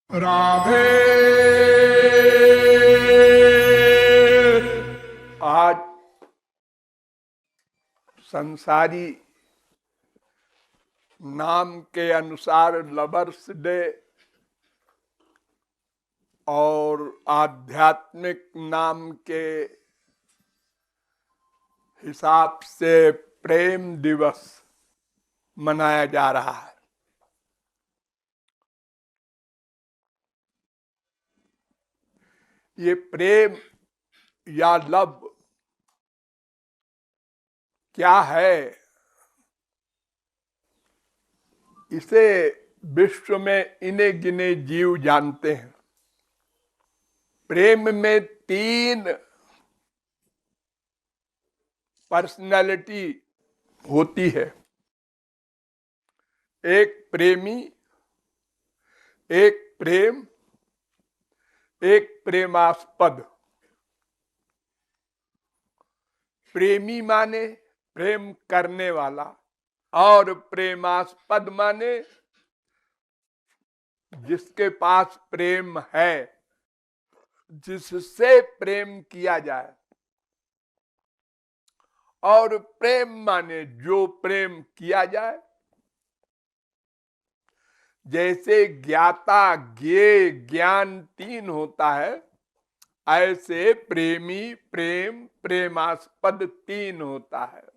राधे। आज संसारी नाम के अनुसार लवर्स डे और आध्यात्मिक नाम के हिसाब से प्रेम दिवस मनाया जा रहा है। ये प्रेम या लव क्या है, इसे विश्व में इने गिने जीव जानते हैं। प्रेम में 3 पर्सनैलिटी होती है। एक प्रेमी, एक प्रेम, एक प्रेमास्पद। प्रेमी माने प्रेम करने वाला और प्रेमास्पद माने जिसके पास प्रेम है, जिससे प्रेम किया जाए। और प्रेम माने जो प्रेम किया जाए। जैसे ज्ञाता ज्ञेय ज्ञान 3 होता है, ऐसे प्रेमी प्रेम प्रेमास्पद 3 होता है।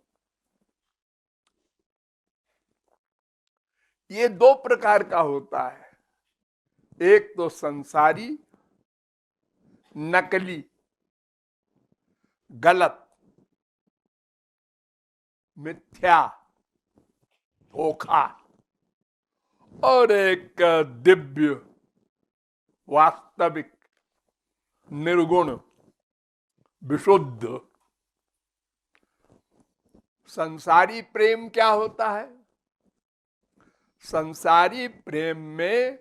ये 2 प्रकार का होता है। एक तो संसारी, नकली, गलत, मिथ्या, धोखा। और एक दिव्य, वास्तविक, निर्गुण, विशुद्ध। संसारी प्रेम क्या होता है? संसारी प्रेम में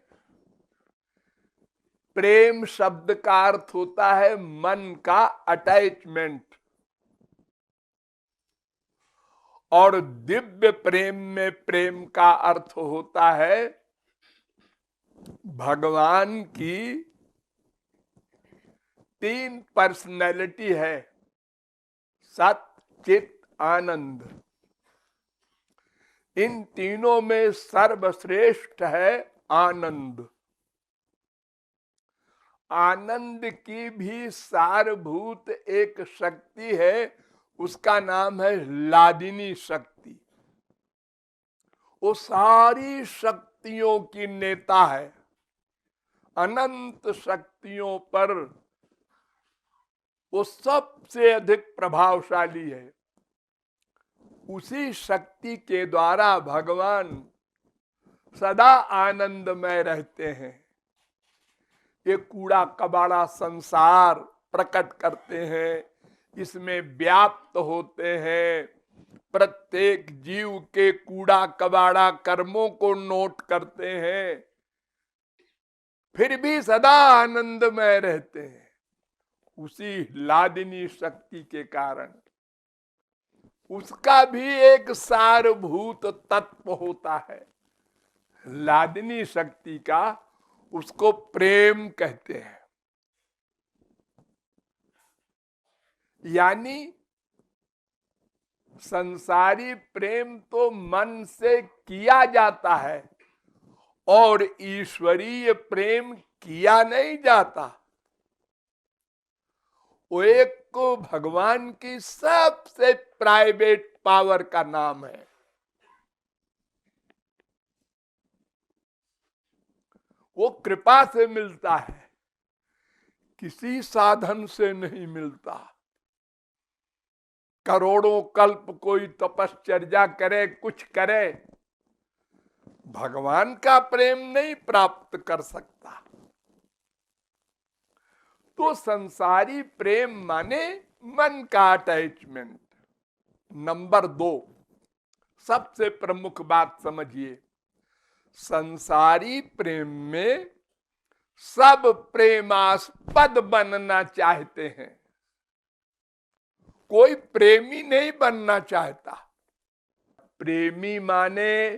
प्रेम शब्द का अर्थ होता है मन का अटैचमेंट। और दिव्य प्रेम में प्रेम का अर्थ होता है भगवान की 3 पर्सनैलिटी है, सत चित आनंद। इन तीनों में सर्वश्रेष्ठ है आनंद। आनंद की भी सारभूत एक शक्ति है, उसका नाम है लादिनी शक्ति। वो सारी शक्तियों की नेता है, अनंत शक्तियों पर वो सबसे अधिक प्रभावशाली है। उसी शक्ति के द्वारा भगवान सदा आनंदमय रहते हैं। ये कूड़ा कबाड़ा संसार प्रकट करते हैं, इसमें व्याप्त होते हैं। प्रत्येक जीव के कूड़ा कबाड़ा कर्मों को नोट करते हैं, फिर भी सदा आनंदमय रहते हैं। उसी लादिनी शक्ति के कारण। उसका भी एक सारभूत तत्व होता है लादिनी शक्ति का, उसको प्रेम कहते हैं। यानी संसारी प्रेम तो मन से किया जाता है और ईश्वरीय प्रेम किया नहीं जाता। वो एक को भगवान की सबसे प्राइवेट पावर का नाम है। वो कृपा से मिलता है, किसी साधन से नहीं मिलता। करोड़ों कल्प कोई तपश्चर्या करे, कुछ करे, भगवान का प्रेम नहीं प्राप्त कर सकता। तो संसारी प्रेम माने मन का अटैचमेंट। नंबर 2, सबसे प्रमुख बात समझिए। संसारी प्रेम में सब प्रेमास्पद बनना चाहते हैं, कोई प्रेमी नहीं बनना चाहता। प्रेमी माने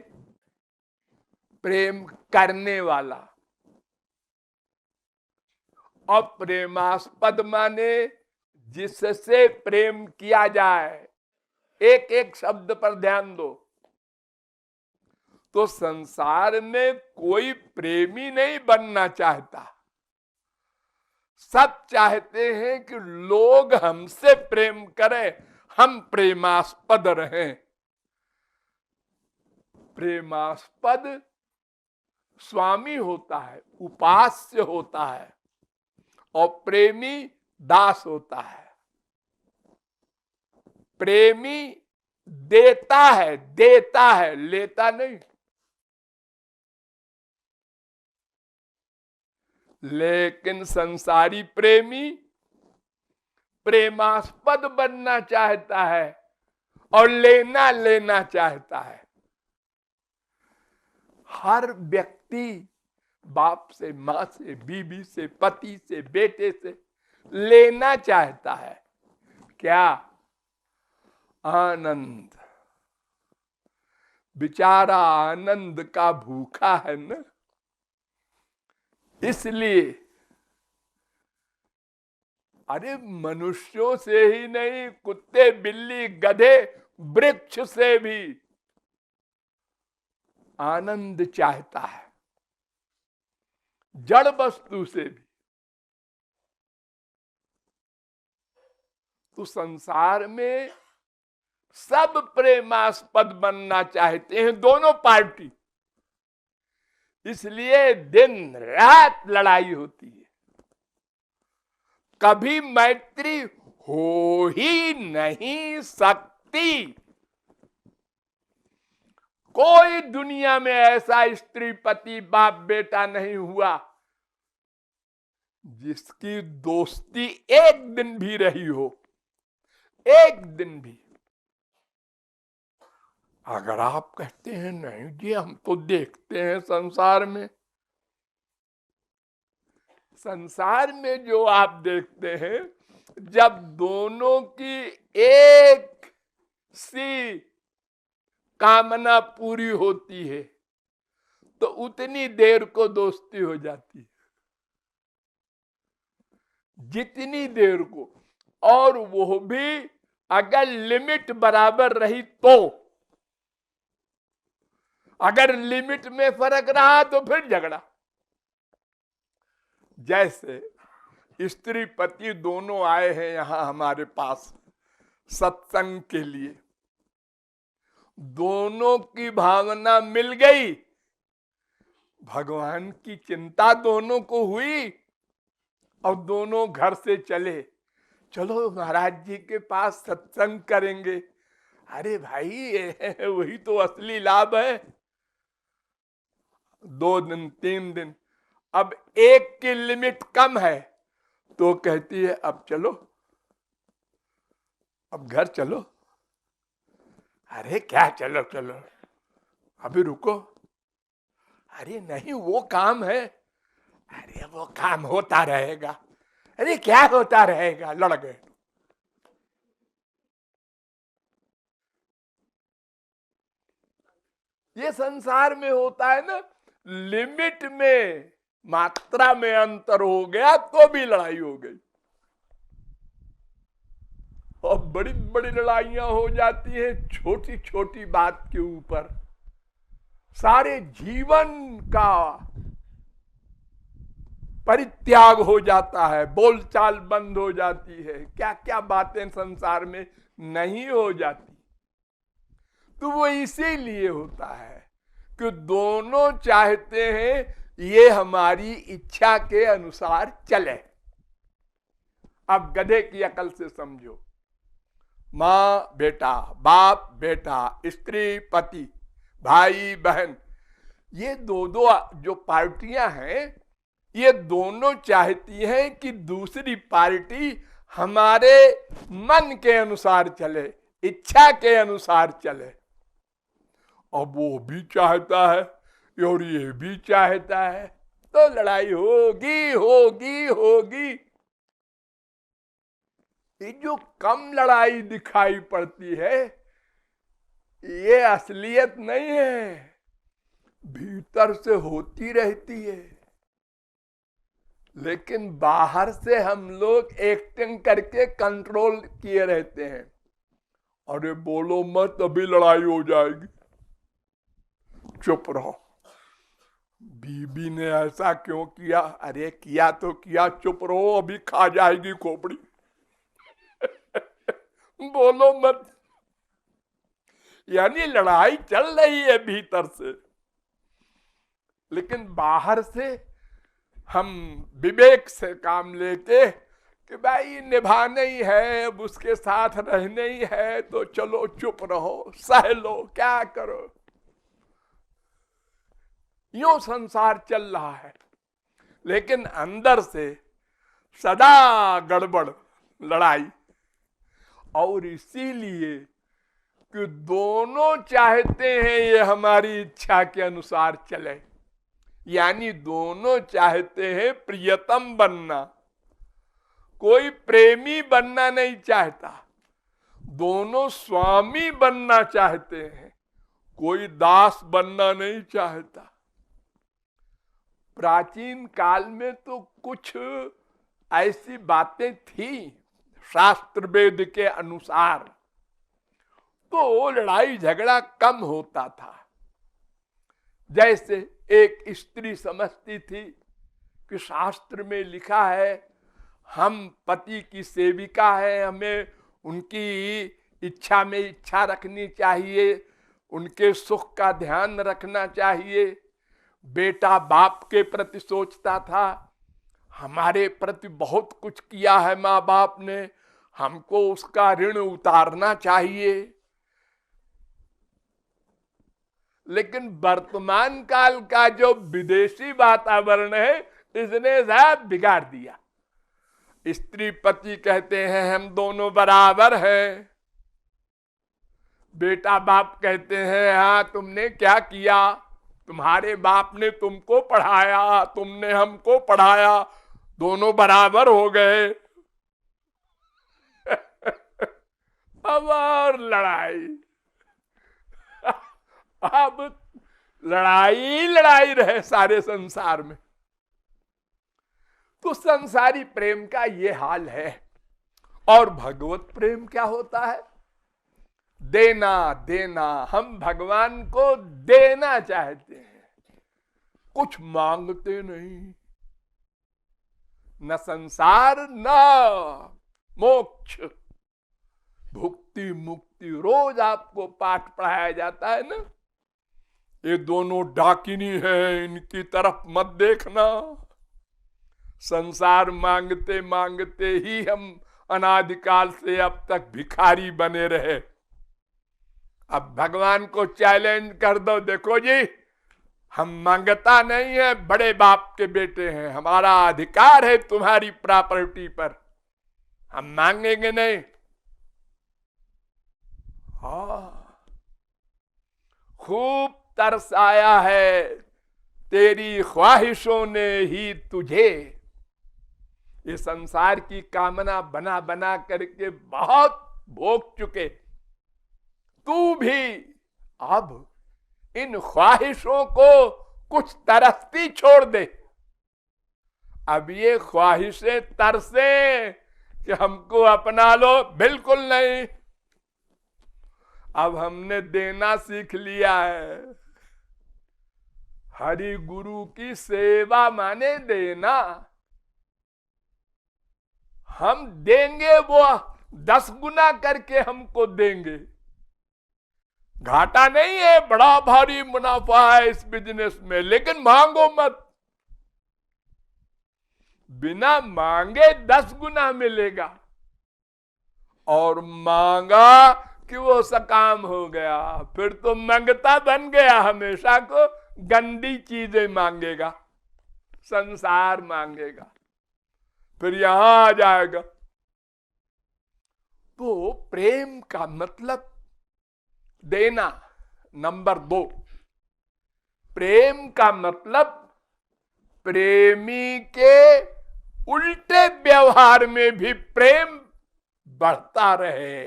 प्रेम करने वाला, और प्रेमास्पद माने जिससे प्रेम किया जाए। एक एक शब्द पर ध्यान दो। तो संसार में कोई प्रेमी नहीं बनना चाहता, सब चाहते हैं कि लोग हमसे प्रेम करें, हम प्रेमास्पद रहें। प्रेमास्पद स्वामी होता है, उपास्य होता है, और प्रेमी दास होता है। प्रेमी देता है, लेता नहीं। लेकिन संसारी प्रेमी प्रेमास्पद बनना चाहता है और लेना चाहता है। हर व्यक्ति बाप से, मां से, बीबी से, पति से, बेटे से लेना चाहता है। क्या? आनंद। बेचारा आनंद का भूखा है ना, इसलिए। अरे मनुष्यों से ही नहीं, कुत्ते, बिल्ली, गधे, वृक्ष से भी आनंद चाहता है, जड़ वस्तु से भी। तो संसार में सब प्रेमास्पद बनना चाहते हैं, दोनों पार्टी। इसलिए दिन रात लड़ाई होती है, कभी मैत्री हो ही नहीं सकती। कोई दुनिया में ऐसा स्त्री पति बाप बेटा नहीं हुआ जिसकी दोस्ती एक दिन भी रही हो, एक दिन भी। अगर आप कहते हैं नहीं जी हम तो देखते हैं संसार में जो आप देखते हैं, जब दोनों की एक सी कामना पूरी होती है तो उतनी देर को दोस्ती हो जाती है, जितनी देर को। और वो भी अगर लिमिट बराबर रही तो। अगर लिमिट में फर्क रहा तो फिर झगड़ा। जैसे स्त्री पति दोनों आए हैं यहां हमारे पास सत्संग के लिए, दोनों की भावना मिल गई, भगवान की चिंता दोनों को हुई, और दोनों घर से चले, चलो महाराज जी के पास सत्संग करेंगे। अरे भाई वही तो असली लाभ है। 2 दिन 3 दिन, अब एक की लिमिट कम है तो कहती है अब चलो, अब घर चलो। अरे क्या चलो चलो, अभी रुको। अरे नहीं वो काम है। अरे वो काम होता रहेगा। अरे क्या होता रहेगा, लड़ गए। ये संसार में होता है ना, लिमिट में मात्रा में अंतर हो गया तो भी लड़ाई हो गई, और बड़ी बड़ी लड़ाइयां हो जाती है छोटी छोटी बात के ऊपर। सारे जीवन का परित्याग हो जाता है, बोलचाल बंद हो जाती है, क्या क्या बातें संसार में नहीं हो जाती। तो वो इसीलिए होता है कि दोनों चाहते हैं ये हमारी इच्छा के अनुसार चले। अब गधे की अकल से समझो, माँ बेटा, बाप बेटा, स्त्री पति, भाई बहन, ये दो जो पार्टियां हैं, ये दोनों चाहती हैं कि दूसरी पार्टी हमारे मन के अनुसार चले, इच्छा के अनुसार चले। अब वो भी चाहता है और ये भी चाहता है, तो लड़ाई होगी होगी होगी। ये जो कम लड़ाई दिखाई पड़ती है ये असलियत नहीं है, भीतर से होती रहती है। लेकिन बाहर से हम लोग एक्टिंग करके कंट्रोल किए रहते हैं। अरे बोलो मत, अभी लड़ाई हो जाएगी, चुप रहो। बीबी ने ऐसा क्यों किया? अरे किया तो किया, चुप रहो, अभी खा जाएगी खोपड़ी। बोलो मत। यानी लड़ाई चल रही है भीतर से, लेकिन बाहर से हम विवेक से काम लेके कि भाई निभाना ही है, अब उसके साथ रहना ही है, तो चलो चुप रहो, सह लो, क्या करो। यूं संसार चल रहा है, लेकिन अंदर से सदा गड़बड़, लड़ाई। और इसीलिए कि दोनों चाहते हैं ये हमारी इच्छा के अनुसार चले, यानी दोनों चाहते हैं प्रियतम बनना। कोई प्रेमी बनना नहीं चाहता, दोनों स्वामी बनना चाहते हैं, कोई दास बनना नहीं चाहता। प्राचीन काल में तो कुछ ऐसी बातें थी शास्त्र वेद के अनुसार, तो लड़ाई झगड़ा कम होता था। जैसे एक स्त्री समझती थी कि शास्त्र में लिखा है हम पति की सेविका है, हमें उनकी इच्छा में इच्छा रखनी चाहिए, उनके सुख का ध्यान रखना चाहिए। बेटा बाप के प्रति सोचता था, हमारे प्रति बहुत कुछ किया है माँ बाप ने, हमको उसका ऋण उतारना चाहिए। लेकिन वर्तमान काल का जो विदेशी वातावरण है, इसने सब बिगाड़ दिया। स्त्री पति कहते हैं हम दोनों बराबर हैं, बेटा बाप कहते हैं हाँ तुमने क्या किया, तुम्हारे बाप ने तुमको पढ़ाया, तुमने हमको पढ़ाया, दोनों बराबर हो गए। अब और लड़ाई, अब लड़ाई लड़ाई रहे सारे संसार में। तो संसारी प्रेम का ये हाल है। और भगवत प्रेम क्या होता है? देना देना। हम भगवान को देना चाहते हैं, कुछ मांगते नहीं। न संसार न मोक्ष, भुक्ति मुक्ति। रोज आपको पाठ पढ़ाया जाता है ना, ये दोनों डाकिनी है, इनकी तरफ मत देखना। संसार मांगते मांगते ही हम अनादिकाल से अब तक भिखारी बने रहे। अब भगवान को चैलेंज कर दो, देखो जी हम मांगता नहीं है, बड़े बाप के बेटे हैं, हमारा अधिकार है तुम्हारी प्रॉपर्टी पर, हम मांगेंगे नहीं। हाँ, खूब तरस आया है, तेरी ख्वाहिशों ने ही तुझे। ये संसार की कामना बना बना करके बहुत भोग चुके, तू भी अब इन ख्वाहिशों को कुछ तरसती छोड़ दे। अब ये ख्वाहिशें तरसे कि हमको अपना लो, बिल्कुल नहीं। अब हमने देना सीख लिया है। हरि गुरु की सेवा माने देना। हम देंगे, वो 10 गुना करके हमको देंगे। घाटा नहीं है, बड़ा भारी मुनाफा है इस बिजनेस में, लेकिन मांगो मत। बिना मांगे 10 गुना मिलेगा। और मांगा कि वो सकाम हो गया, फिर तो मंगता बन गया, हमेशा को गंदी चीजें मांगेगा, संसार मांगेगा, फिर यहां आ जाएगा। तो प्रेम का मतलब देना। नंबर 2, प्रेम का मतलब प्रेमी के उल्टे व्यवहार में भी प्रेम बढ़ता रहे।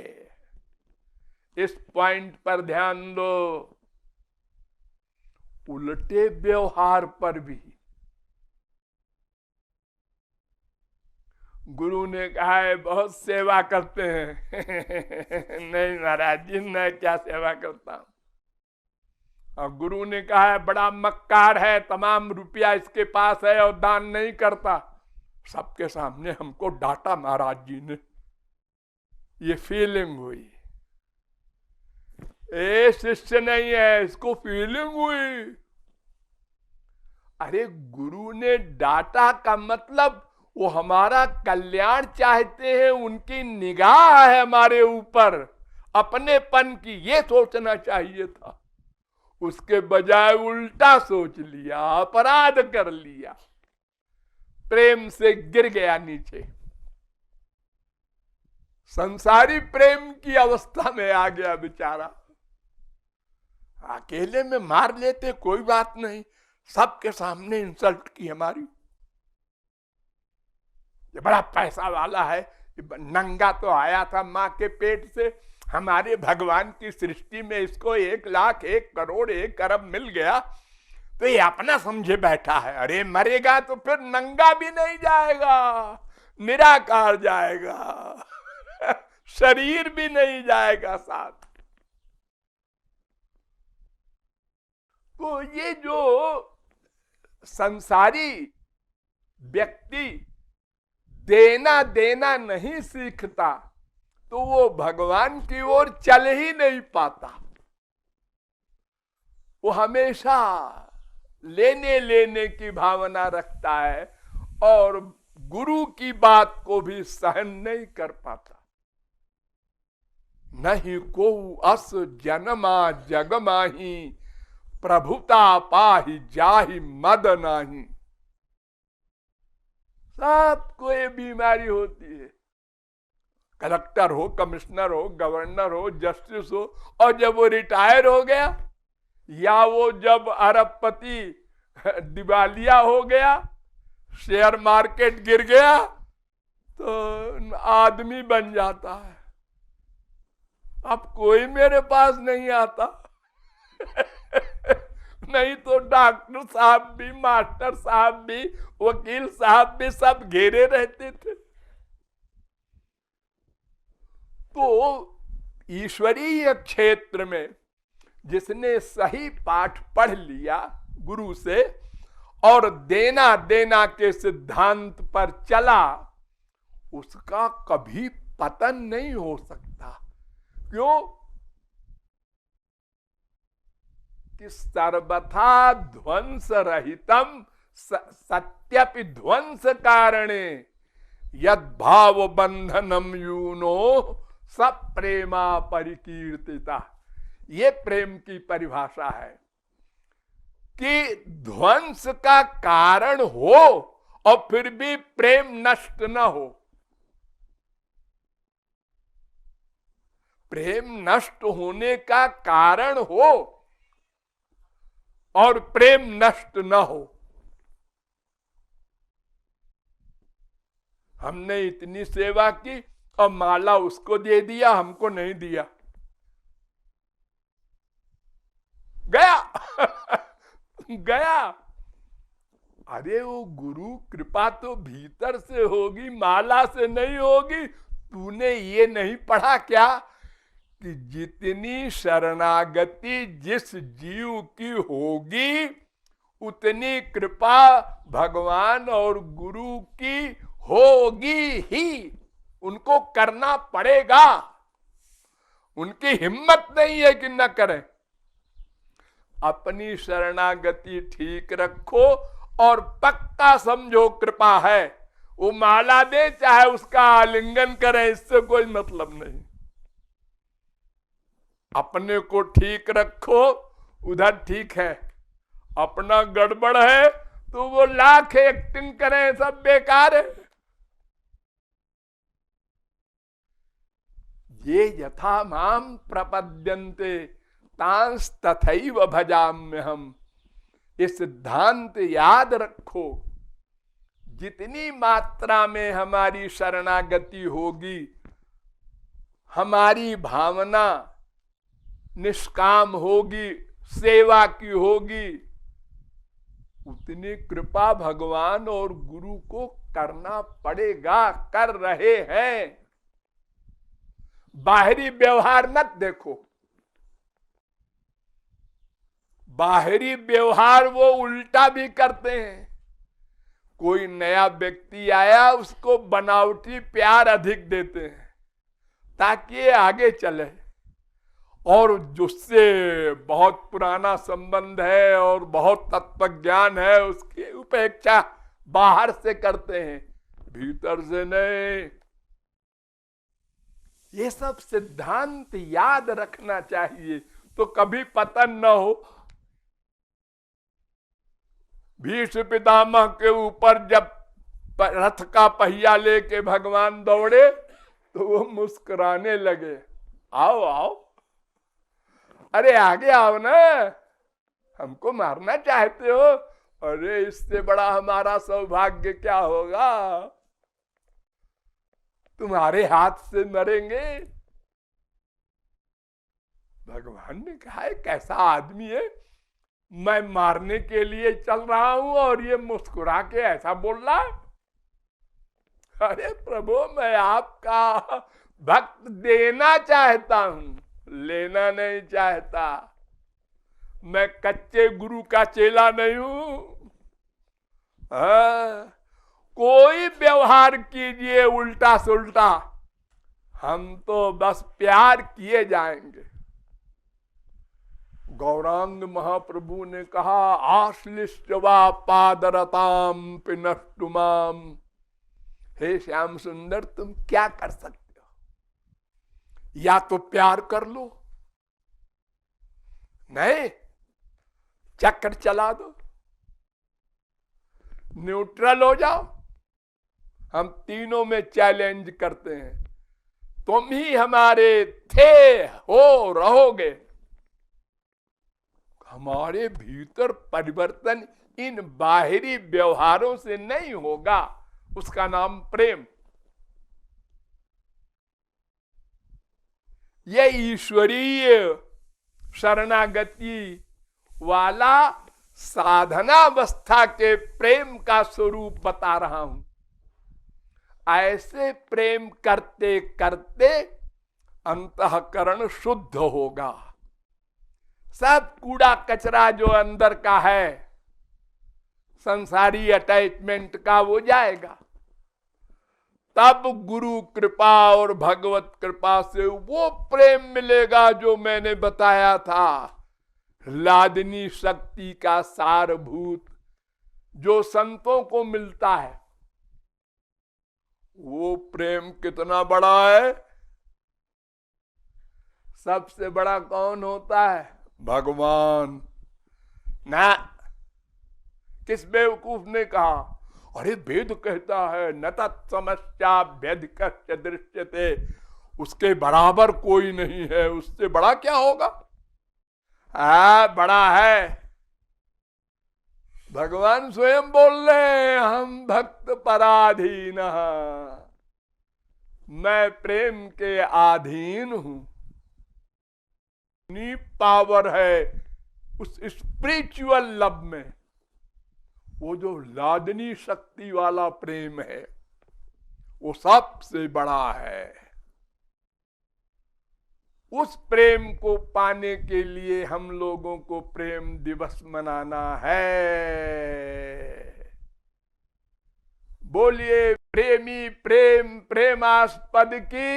इस पॉइंट पर ध्यान दो। उल्टे व्यवहार पर भी गुरु ने कहा है बहुत सेवा करते हैं। नहीं महाराज जी, मैं क्या सेवा करता हूं। और गुरु ने कहा है बड़ा मक्कार है, तमाम रुपया इसके पास है और दान नहीं करता। सबके सामने हमको डांटा महाराज जी ने। ये फीलिंग हुई, ए शिष्य नहीं है, इसको फीलिंग हुई। अरे गुरु ने डांटा का मतलब वो हमारा कल्याण चाहते हैं, उनकी निगाह है हमारे ऊपर, अपनेपन की, ये सोचना चाहिए था। उसके बजाय उल्टा सोच लिया, अपराध कर लिया, प्रेम से गिर गया नीचे, संसारी प्रेम की अवस्था में आ गया बेचारा। अकेले में मार लेते कोई बात नहीं, सबके सामने इंसल्ट की हमारी। ये बड़ा पैसा वाला है, नंगा तो आया था मां के पेट से, हमारे भगवान की सृष्टि में इसको 1 लाख 1 करोड़ 1 अरब मिल गया, तो ये अपना समझे बैठा है। अरे मरेगा तो फिर नंगा भी नहीं जाएगा, निराकार जाएगा, शरीर भी नहीं जाएगा साथ। तो ये जो संसारी व्यक्ति देना देना नहीं सीखता, तो वो भगवान की ओर चल ही नहीं पाता। वो हमेशा लेने लेने की भावना रखता है और गुरु की बात को भी सहन नहीं कर पाता। नहीं को अस जनमा जग माही, प्रभुता पाही जाहि मद नाही। सबको ये बीमारी होती है, कलेक्टर हो, कमिश्नर हो, गवर्नर हो, जस्टिस हो, और जब वो रिटायर हो गया या वो जब अरबपति दिवालिया हो गया, शेयर मार्केट गिर गया, तो आदमी बन जाता है। अब कोई मेरे पास नहीं आता। नहीं तो डॉक्टर साहब भी, मास्टर साहब भी, वकील साहब भी सब घेरे रहते थे। तो ईश्वरीय क्षेत्र में जिसने सही पाठ पढ़ लिया गुरु से और देना देना के सिद्धांत पर चला, उसका कभी पतन नहीं हो सकता। क्यों कि सर्वथा ध्वंस रहितम सत्यपि ध्वंस कारणे यद भाव बंधनम यूनो सब प्रेमा परिकीर्तिता। ये प्रेम की परिभाषा है कि ध्वंस का कारण हो और फिर भी प्रेम नष्ट न हो। प्रेम नष्ट होने का कारण हो और प्रेम नष्ट न हो। हमने इतनी सेवा की और माला उसको दे दिया, हमको नहीं दिया, गया गया। अरे वो गुरु कृपा तो भीतर से होगी, माला से नहीं होगी। तूने ये नहीं पढ़ा क्या कि जितनी शरणागति जिस जीव की होगी उतनी कृपा भगवान और गुरु की होगी ही। उनको करना पड़ेगा, उनकी हिम्मत नहीं है कि न करें। अपनी शरणागति ठीक रखो और पक्का समझो कृपा है। वो माला दे चाहे उसका आलिंगन करें, इससे कोई मतलब नहीं। अपने को ठीक रखो, उधर ठीक है। अपना गड़बड़ है तो वो लाख एक्टिंग करें, सब बेकार है। ये यथा माम प्रपद्यन्ते तांस तथैव भजाम्य हम। ये सिद्धांत याद रखो। जितनी मात्रा में हमारी शरणागति होगी, हमारी भावना निष्काम होगी, सेवा की होगी, उतनी कृपा भगवान और गुरु को करना पड़ेगा, कर रहे हैं। बाहरी व्यवहार मत देखो, बाहरी व्यवहार वो उल्टा भी करते हैं। कोई नया व्यक्ति आया, उसको बनावटी प्यार अधिक देते हैं ताकि ये आगे चले, और जिससे बहुत पुराना संबंध है और बहुत तत्व ज्ञान है, उसकी उपेक्षा बाहर से करते हैं, भीतर से नहीं। ये सब सिद्धांत याद रखना चाहिए तो कभी पतन न हो। भीष्म पितामह के ऊपर जब रथ का पहिया लेके भगवान दौड़े तो वो मुस्कुराने लगे, आओ आओ, अरे आगे आओ ना, हमको मारना चाहते हो? अरे इससे बड़ा हमारा सौभाग्य क्या होगा, तुम्हारे हाथ से मरेंगे। भगवान ने कहा है कैसा आदमी है, मैं मारने के लिए चल रहा हूं और ये मुस्कुरा के ऐसा बोल रहा है। अरे प्रभु, मैं आपका भक्त देना चाहता हूं, लेना नहीं चाहता। मैं कच्चे गुरु का चेला नहीं हूं। कोई व्यवहार कीजिए उल्टा सुल्टा, हम तो बस प्यार किए जाएंगे। गौरांग महाप्रभु ने कहा, आश्लिष्टवा पादरताम पिनष्टुमाम। हे श्याम सुंदर, तुम क्या कर सकते हो? या तो प्यार कर लो, नहीं चक्कर चला दो, न्यूट्रल हो जाओ। हम तीनों में चैलेंज करते हैं, तुम ही हमारे थे, हो, रहोगे। हमारे भीतर परिवर्तन इन बाहरी व्यवहारों से नहीं होगा, उसका नाम प्रेम। ये ईश्वरीय शरणागति वाला साधनावस्था के प्रेम का स्वरूप बता रहा हूं। ऐसे प्रेम करते करते अंतःकरण शुद्ध होगा। सब कूड़ा कचरा जो अंदर का है, संसारी अटैचमेंट का, वो जाएगा। तब गुरु कृपा और भगवत कृपा से वो प्रेम मिलेगा जो मैंने बताया था, लादनी शक्ति का सारभूत जो संतों को मिलता है। वो प्रेम कितना बड़ा है? सबसे बड़ा कौन होता है? भगवान। ना, किस बेवकूफ ने कहा, अरे वेद कहता है न तत्समस्या व्यधिकश्च दृश्यते, उसके बराबर कोई नहीं है, उससे बड़ा क्या होगा? बड़ा है। भगवान स्वयं बोल रहे, हम भक्त पराधीन, मैं प्रेम के अधीन हूं। इतनी पावर है उस स्पिरिचुअल लव में। वो जो लादनी शक्ति वाला प्रेम है वो सबसे बड़ा है। उस प्रेम को पाने के लिए हम लोगों को प्रेम दिवस मनाना है। बोलिए प्रेमी प्रेम प्रेमास्पद की।